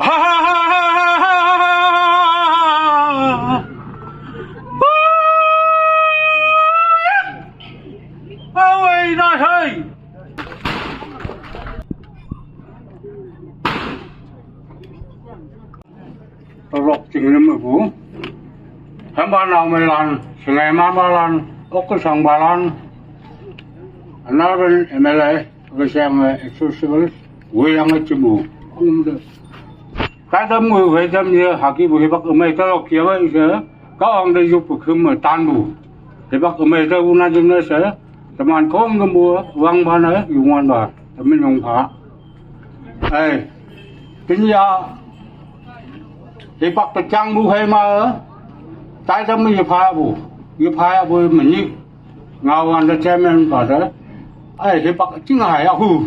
哈哈哈哈哈哈！啊喂，大黑！ตลกจริงเลยมึงกูทำบ้านเราไม่รันสไงมาบ้านรันก็ก็สั่งบ้านรันอันนั้นเป็นอะไรก็เสียงเอ็กซ์ซิเวอร์เวียงไอ้จมูกcái tấm người phải tấm như hạt cái bụi bác ở mấy tao lọc kia vậy chứ có ông đây giúp bực mà tan bù thì bác ở mấy tao cũng nói chừng nó sẽ tầm ăn không có mua văng bao nữa dùng ngon bà tầm mình dùng phá ê tính ra thì bác tự trang bù hay mà tại tấm mình phá bù mình như ngào ăn để xem em bảo đấy ê thì bác chính hải à hù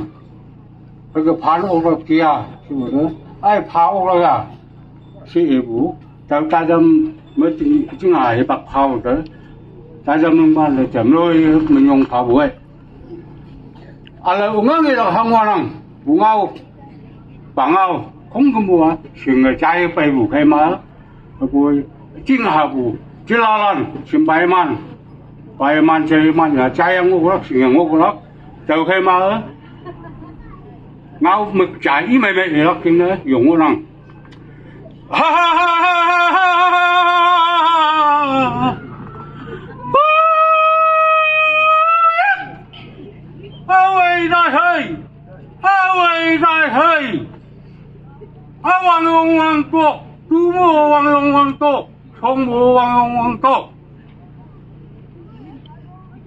cái phá nó ở kia chứ mà đó ai pháo rồi à sĩ vũ tao ta đâm mới chính là bạc pháo đó ta đâm ban là chấm rồi mình dùng pháo bụi à là uống cái là không ngon không uống ngao bằng ngao không có mua chuyện người trai bay vũ hay mà bụi chính là vũ chỉ là lần chuyện bay man chơi man là trai em ngô lắm chuyện ngô lắm tao hay mà ngao mực trái mày mày thì nó kinh đấy dùng nó năng ha ha ha ha ha ơi đại hơi hoàng hoàng tổ tu mô hoàng tổ không mô hoàng tổ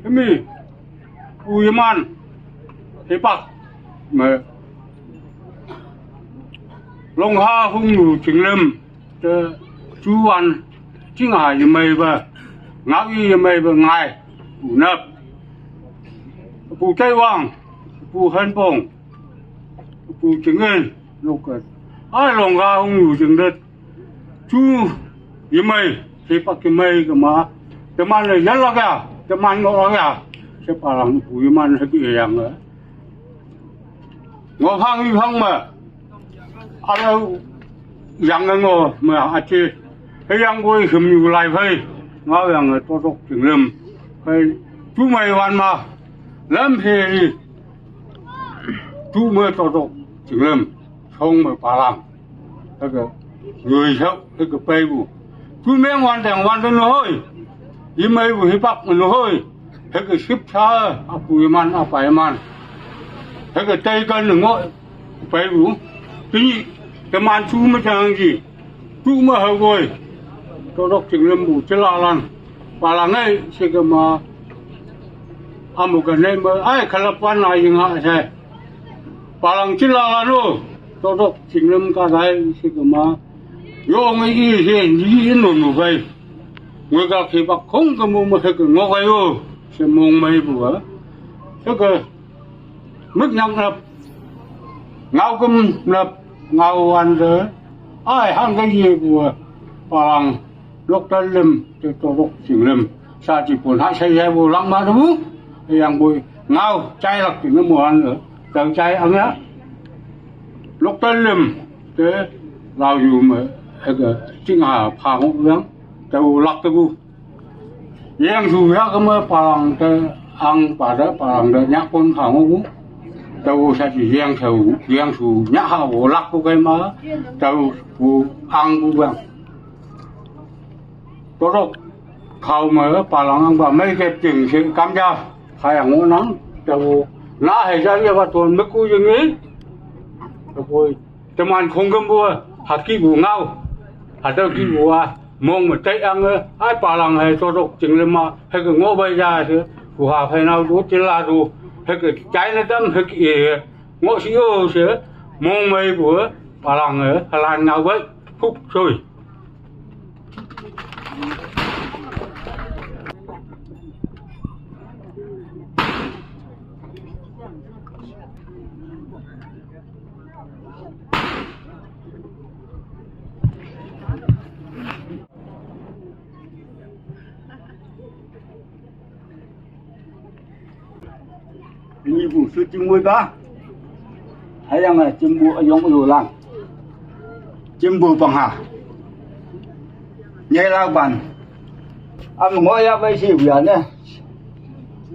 cái gì ui man thế bạc mà long ha hung ngủ chừng lâm chú ăn chính hải như mày và ngáo như mày và ngài phủ nập phủ tây hoàng phủ hân bồng phủ chừng ên lúc ai long ha hung ngủ chừng đất chú như mày thì bắt cái mày cái mà cái man này rất là kìa cái man nó kìa sẽ phải làm phủ như man hay cái gì nữa ngõ hang như hang mà à đâu yang ngô mà à chị cái yang quay hầm nhiều lại phải ngáo yang là to độc chừng lâm phải chú mày hoàn mà lâm thì chú mới to độc chừng lâm không mà bà làm cái người xấu cái bay bu chú mấy hoàn thành hoàn thành rồi đi mấy bu hiệp bắc nó hơi cái ship xa à bùi man à phải man cái tây cân đừng ngồi bay bu tí cái màn chú mới chẳng gì chú mới hợp rồi tôi đọc chừng lâm bù chứ là lần và là ngay sẽ cái mà một cái này mà ai khai lập văn này nhưng họ sẽ và là chứ là lần rồi tôi đọc chừng lâm cả đây sẽ cái mà vô ngay gì thì nổi vậy người ta khi bác không có mua mà cái ngó vậy rồi sẽ mong mấy bùa cái mức nhang lập ngao cơm lập ngao ăn rồi ai hàng cái gì của bằng lúc tân lâm cho lúc chỉnh lâm sao chỉ còn hai xây vô lắm mà đúng thì hàng bùi ngao chay là chỉ nó mùa ăn nữa tờ chay ăn á lúc tân lâm thế lao dù mà cái chính hà phà không uống tàu lắc tàu giang dù ra cái mà bằng tờ ăn bà đó bằng đó nhắc con phà không uống tàu sẽ chỉ giang thầu nhã hào bộ lắc của cái má tàu bộ ăn của bạn có đâu khâu mà bà lòng ăn bà mấy cái chừng sự cam gia hay là ngô nắng tàu lá hay ra như vậy tuần mấy cô như thế rồi tầm ăn không có mua hạt kia bù ngao hạt đâu kia bù mong mà tây ăn ai bà lòng hay cho đâu chừng lên mà hay cái ngô bay ra chứ của hà phải nào đốt chỉ là đồ hay cái trái nó đâm hay cái ngõ sĩ ô sẽ mong mây của bà làng ở Hà Lan nào vậy phúc rồi như vụ sư chim muối cá hay rằng là chim bụi giống rồi làm chim bù bằng hà nhảy lao bàn ngồi ra với xì biển nè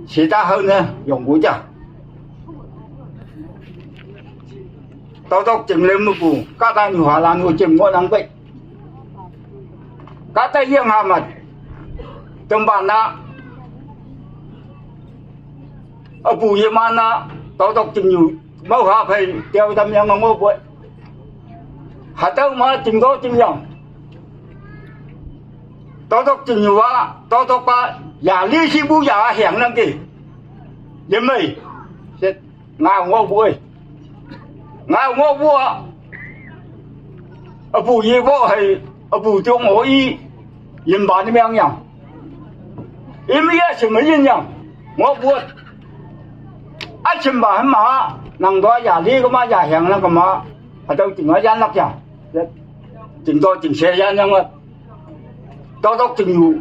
xì ta hơn nè dùng bù chả tao tóc chừng lên một bù các ta nhiều hòa lan ngồi chừng ngồi đang vậy các ta riêng hà mặt trong bàn na ở bù gì mà na tao tóc chừng nhiều mau hà phải theo tâm nhân ngồi vậy hạt đâu mà chừng đó chừng dòng tao tóc chừng nhiều quá tao tóc ba giả lý sĩ bù giả hẹn lắm kì vậy mày sẽ ngào ngô bùi ngào ngô bùa ở bù gì vô hay ở bù tiêu ngô y yên bản đi mang nhau im ý chỉ mới yên nhau ngô bùa ai chừng bà mà năng đó giả lý có mà giả hẹn lắm có mà ở đâu chừng nói gian lắm chả chừng tôi chừng xe gian nhau tao tóc chừng nhiều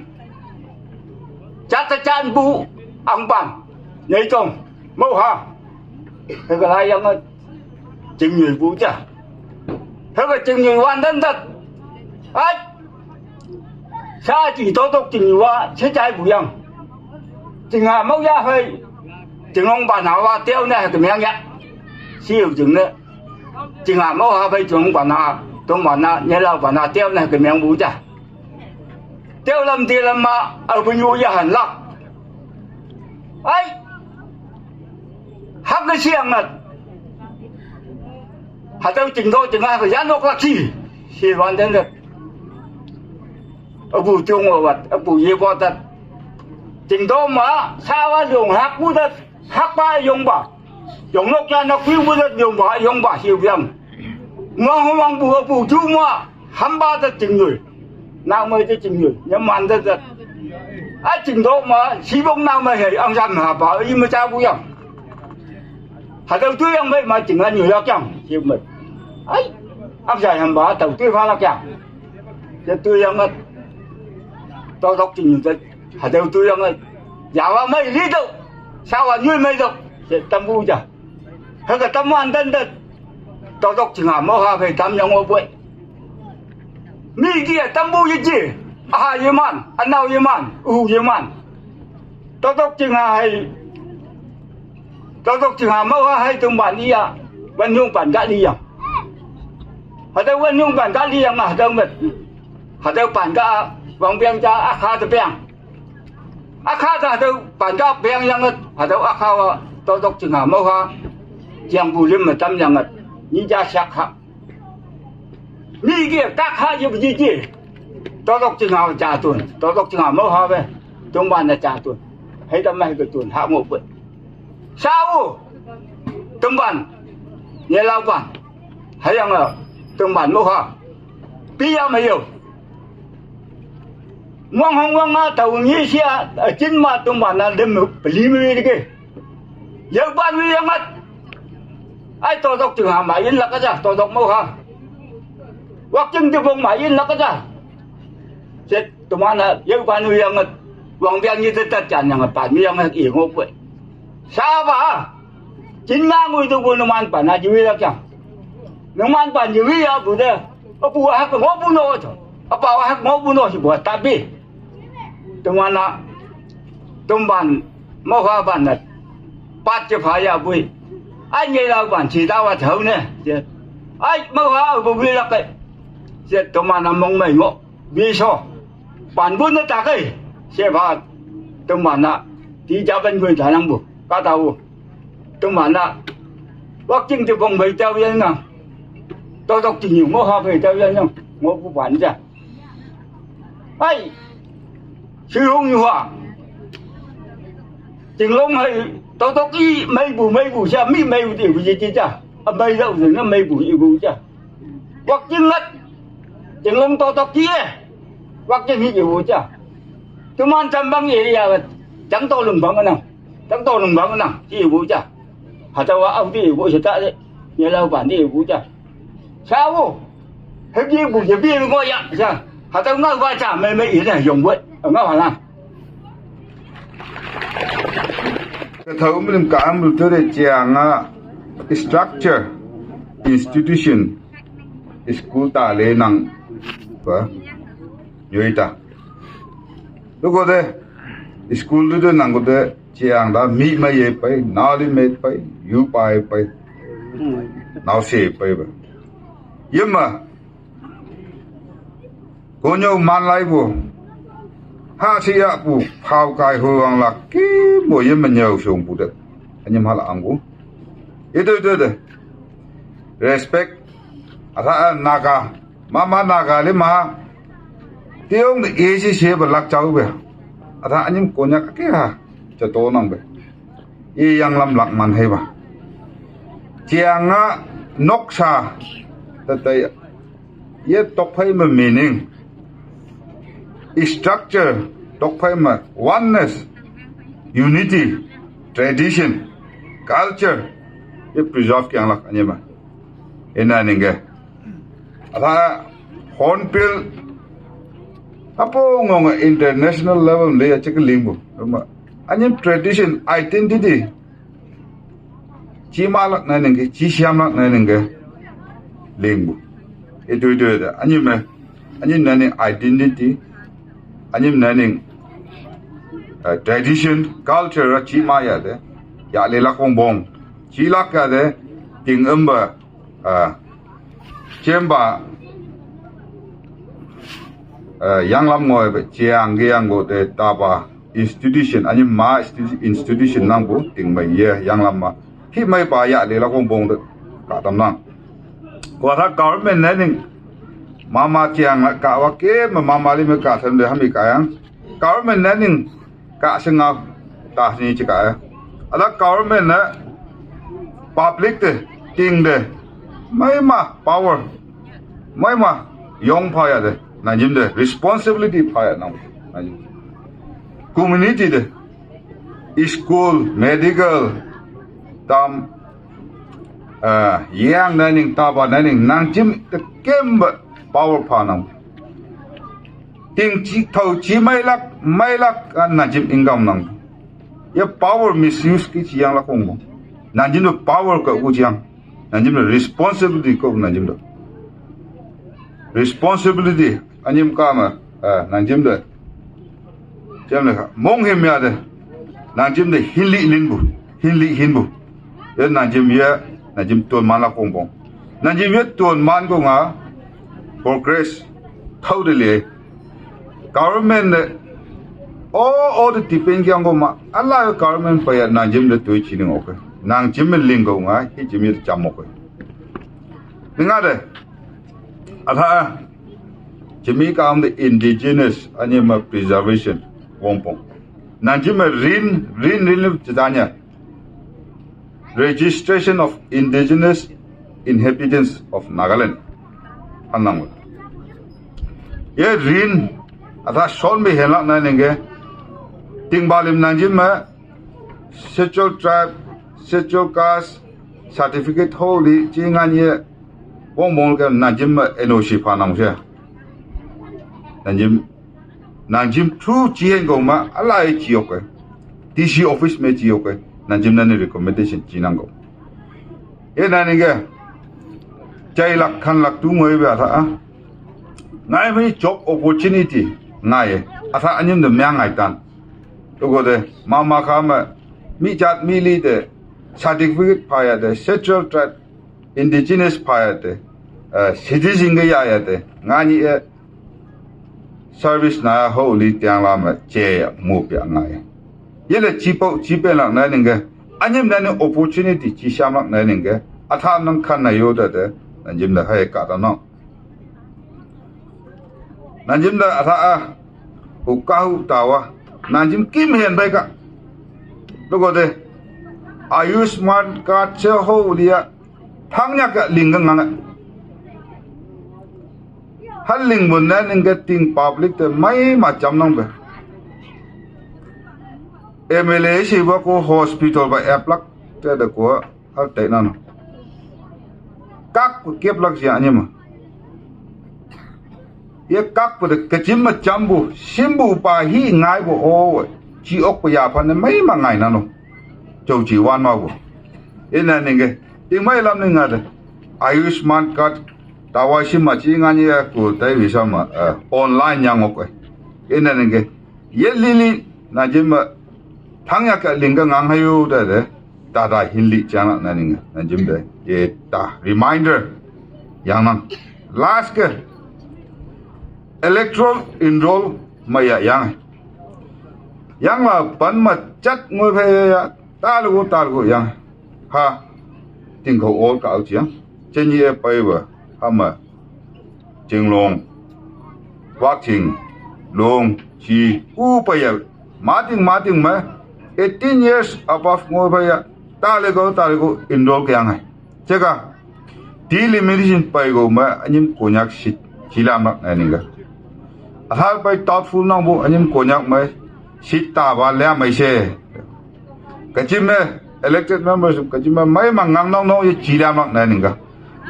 chát ta chan bù ăn bằng nhảy trồng mẫu ha thế cái này em chừng người vũ chả thế cái chừng người hoàn thân thật ấy sao chỉ tao tóc chừng người quá sẽ trái bù em chừng hà mẫu ra hơi chừng ông bà nào qua tiêu này cái miếng nhá siêu chừng nữa chừng hà mẫu ha phải chừng ông bà nào tôi mà na nhớ là bà nào tiêu này cái miếng vũ chả tiêu làm thì làm mà ở bên vui ra hẳn lắm ấy hắc cái xiềng này hạt đâu chừng thôi chừng ai phải dán nó là gì thì hoàn thành được ở bù tiêu ngồi vật ở bù gì qua thật chừng đó mà sao á dùng hắc bút thật hắc ba dùng bà dùng nó cho nó phiêu bút thật dùng bà siêu viêm ngon bù chú mà hăm ba thật chừng người nào mới cho chừng người nhưng mà ăn thật thật ai chừng đó mà xí bông nào mà hề ông rằm hả bảo im mà sao vui không hả đầu tiên ông ấy mà chừng ăn nhiều lắm chẳng chịu mình ấy áp giải hàm bảo đầu tiên pha lắm chẳng cho tôi ông ấy tao đọc chừng nhiều thật hả đầu tiên ông ấy giả vào mấy lý đâu sao mà như mấy đâu sẽ tâm vui chả hết cả tâm hoàn thân thật tao đọc chừng hàm mẫu hà phải tâm nhau ngô bụi mi kia tâm vui gì yeman anau yeman yeman tao tóc chừng hay tao tóc chừng mẫu hay tung bản đi à vẫn nhung bản gã đi à hạt đâu vẫn nhung bản gã đi à mà đâu mệt hạt đâu bản gã vòng biang cha akha từ biang akha ra đâu bản gã biang yang hạt đâu akha tao tóc chừng mẫu chiang bù lim mà tâm yang ni cha sak ha mi kia các ha gì gì tao đọc chừng nào trả tuần tao đọc chừng nào mẫu hoa về trong bàn là trả tuần hay tao mày cái tuần hạ một bữa sao trong bàn nghe lao bàn hay rằng là trong bàn mẫu hoa bây giờ mày hiểu ngoan không ngoan tàu như xe ở trên mà trong bàn là đêm lý mi đi kì giờ ban mi đang mất ai tao đọc chừng nào mày yên là cái gì tao đọc mẫu hoa hoặc chừng từ vùng mày yên là cái gì chết tụi mình là yêu ban nuôi yang vòng biang như thế tất chẳng yang bản mi yang yêu ngô vậy sao vậy chính ngang người tụi mình ăn bản là vui lắm chẳng nếu ăn bản vui à bữa đây ở bùa hắc ngô bùa nô thôi ở bảo hắc ngô bùa nô thì bùa ta bi tụi mình là tụi mình mua hoa bản là bắt cho phải à vui anh nghe là bản chỉ tao vào thấu nè ai mua hoa ở bùa là cái chết tụi mình là mong mày ngộ vì sao bản vốn nó ta cái sẽ vào trong bản là tí cha bên người trả năng buộc cá tàu trong bản là bác chừng từ vòng bảy treo dân nào tôi đọc chỉ nhiều ngô hoa về treo dân không ngô phụ bản ra ấy sư hùng như hòa chừng lúc hay tôi đọc ý mấy bù xa mấy bù tiểu gì chứ chả mấy đâu rồi nó mấy bù yêu bù chả bác chừng ngất chừng lúc tôi đọc kia waktu ni juga je. Cuma tambang ini ya, chẳng to lùng bằng nào, chẳng to lùng bằng nào, chỉ juga je. Hạt wa ông đi juga sẽ tại, nhà lao bản đi juga je. Sao? Hết gì bù giờ bia ngồi vậy, sao? Hạt đâu ngao va chạm mấy ý này dùng vậy, ở ngao hả? Thấu mình cảm được tới chàng structure institution school ta le nang ba yoita lúc đó đấy school đó nang có đấy chiang da mi mai ye pai na li me pai yu pai pai nào se pai ba yếm mà cô nhau man lai bu ha si ya bu phao kai huang la ki bo yếm mà nhiều sung bu đấy anh em hala angu itu đấy respect asa naga mama naga le ma tiong de esi se ba lak chau be asa anh em cô nhắc cái ha cho to nang be y yang lam lak man hay ba chiang a nok sa ta tay ye tok phai ma meaning structure tok phai ma oneness unity tradition culture ye preserve kyang lak anya ma ena ninge asa honpil apo ngong international level le chek limbu ma anyam tradition identity chi malak na ninge chi siam lak na ninge limbu itu da anyam na ni identity anyam na ni tradition culture chi ma ya de ya le la kong bong chi lak ka de ting amba chemba yang lam ngoi be chiang ge yang go de ta ba institution ani ma institution nang bu ting mai ye yang lam ma hi mai ba ya le la kong bong de ka tam nang ko tha government ne ning mama chiang ka wa ke mama li me ka than de ha mi ka yang government ne ning ka singa ta ni chi ka ada government ne public de ting de mai ma power mai ma yong pa ya de na jim de responsibility pa ya na community de school medical tam yang na ning ta ba na ning nang jim de kem power pa na ting chi thau chi mai lak na jim ingam nang ye power misuse ki chi yang la kong na jim de power ka u chiang nanjim the responsibility ko nanjim the responsibility anjim kama nanjim the jam le mong him ya de nanjim the hinli hinbu ye nanjim ton man la kong bong nanjim ye ton man ko nga progress totally government all the depend kyang ko ma alla government pa ya nanjim the toi chi ning okay nang jim lingo nga hi jim cham mo ko ninga de atha jimi ka am the indigenous animal preservation wompong nang jim rin chadanya registration of indigenous inhabitants of Nagaland anang ye rin atha shol me hela na nenge tingbalim nang jim ma scheduled tribe scheduled caste certificate holy jingan ye wong mong ke nanjim NOC pha nang se nanjim through jien go ma ala ye ji ok DC office me ji ok nanjim na ne recommendation ji nang go ye na ne ge chai lak khan lak tu ngoi ba tha ngai me job opportunity ngai atha anyim de myang ngai tan to go de mama kha ma mi chat mi li de certificate paya de scheduled tribe indigenous paya de citizen ge ya ya de ngani service na holy tiang la ma che mu pya ngai ye le chi po chi pe la na ning ge anyim na ne opportunity chi sha mak na ning ge atha nang khan na yo de nanjim da hai ka da no nanjim da atha hu ka hu ta wa nanjim kim hen bai ka lo go de Ayushman card che ho dia thang nya ka ling ngang hal ling mun na ning ga ting public te mai ma cham nang be MLA si ba ko hospital ba aplak te da ko hal te na no kak ko kep lak sia nya ma ye kak ko de ka chim ma chambu simbu pa hi ngai bo o chi ok pa ya pha ne mai ma ngai na no châu chỉ wan ma bu ina ninge ting mai lam ninga de Ayushman card tawa shima chi ngani ya ku dai wi sama online yang ok ina nge ye lili na jima thangya ka linga ngang hayu da de da hinli chana na ninga na jim de ye ta reminder yang nang last ke electoral enroll maya yang la pan ma chat ngoi phe ta lu yang ha ting ko ol ka chiang chen ye pai ba ha ma jing long wak ching long chi u pa ya ma ting ma 18 years above ngoi phe ya ta le ko enroll kyang hai che ka delimitation pai go ma anyim konyak sit chila mak na ninga ahal pai thoughtful nang bo anyim konyak mai sit ta ba le mai se kachim elected members kachim mai mangang nang no ye chila mak na ninga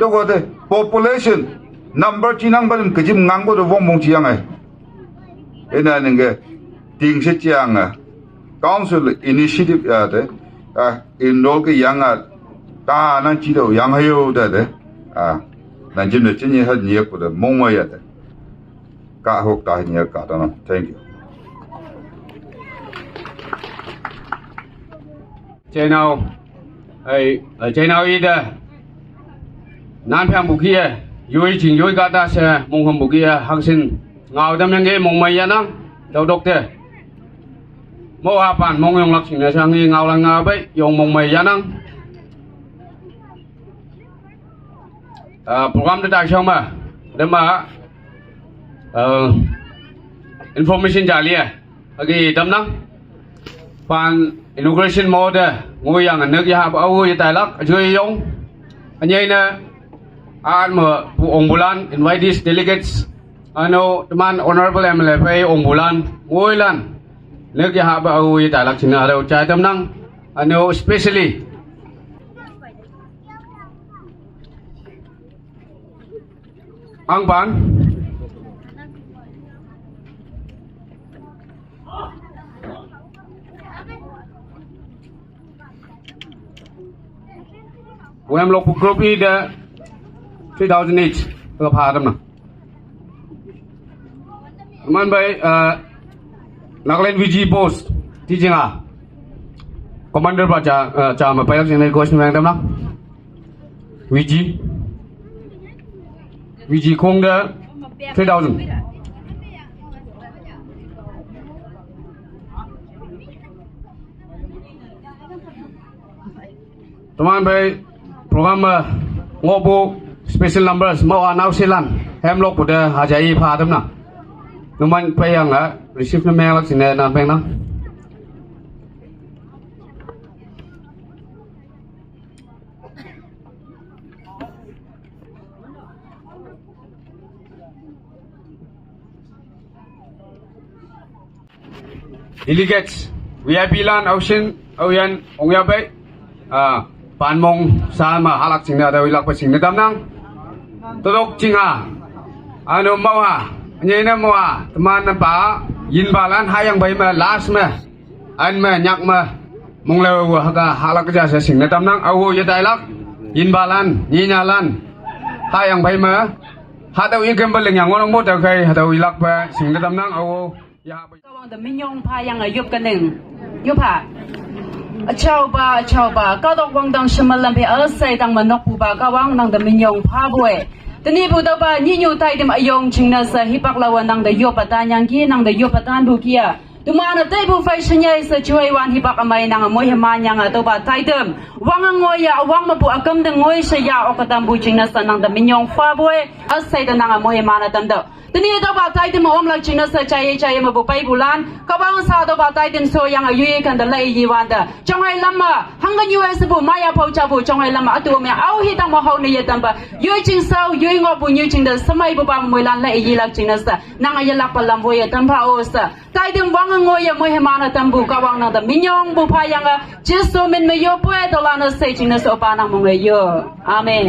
logo de population number chinang ba kachim ngang bo do wong mong chiang ai ena ninga ting se chiang council initiative ya de enroll ke yang ta nan chi do yang hayo de nan jim de chen ye ha nie ko de mong ma ya de ka hok ta nie ka da na thank you channel ai channel yi de nan phang bu kia yoi ching yoi ka ta se mong hom bu kia hang sin ngao dam yang ge mong mai ya nang dau dok te mo ha pan mong yong lak sing na sang ngi ngao lang nga bai yong mong mai ya nang program de đại xong mà để mà information trả liền cái tấm năng fan inauguration mode ngôi yang ở nước ya bảo ôi tại lắc chơi yong anh ấy nè anh mà ông Bulan invite these delegates I know teman honorable MLA ông Bulan ngôi lan nước ya bảo ôi tại lắc chính là đâu trái tấm năng I know especially ang pan em lộc group đi de 2008 ก็พาthemนะมันไปนักเล่น VG post ที่จริงcommander ป่ะจะมาไปแล้วจริงใน coach แม่งthemนะ VG คงde 2000 teman baik program ngobu special numbers mau anau silan hem lok pada hajai pha them na numan payang receive na mail sine na peng na delegates VIP lan ocean oyan ongya bai pan mong sa ma halak sing na da ilak pa sing na dam nang todok chinga ano mau ha nyai na mo teman na pa yin ba lan hayang bai ma last ma an ma nyak ma mong le wa ka halak ja sa sing na dam nang awo ya dai lak yin ba lan ni nya lan hayang bai ma ha dau yin kem ba leng yang ngong mo da kai ha dau ilak pa sing na dam nang awo yaก็วางแต่ไม่ยงพายังยุบกันหนึ่งยุบผ่าชาวบ้าก็ต้องวางดังสมลัมเพอใส่ดังมันนกปูบ้าก็วางดังแต่ไม่ยงพาบ่อยแต่นี่ผู้ต่อไปนี่อยู่ใต้เดิมอายงชิงน่ะสะฮิปักลาวันดังแต่ยุบปะตานยังกี้ดังแต่ยุบปะตานบุกี้อ่ะตัวมันน่ะใต้ผู้ไฟเชียร์สะช่วยวันฮิปักอเมยนังมวยมันยังตัวบ้าใต้เดิมวางงอยวางมาปูอักมดังงอยเสียออกตามบุชิงน่ะสะดังแต่ไม่ยงพาบ่อยใส่ดังมวยมันน่ะตั้มเด้อทีนี้ตัวบ้าใต้เดิมอมลักชิงน่ะสะใจมาบุไปบุลันก็วางซาตัวบ้าใต้เดิมโซยังอายุกันแต่ละอีวันเด้อจงให้ลำมาหังกัน US บุมายาพาวชาบุจงให้ลำมาตัวเมียเอาฮิตังมาเขาเนี่ยตั้มบ่ยุยจิงเศร้ายุยงอบุยุยจิงเด้อสมัยบุบามวยลันละอีลักชิงน่ะสะนางอยลักปลำบุยตั้มพาโอสะใต้เดิมวางงอยมวยให้มาน่ะตั้มบุก็วางน่ะแต่มิยองบุพายังจิโซมินไม่ยอป่วยตลาดน่ะเสจิงน่ะสอปานังมงเลยเยอะอาเมน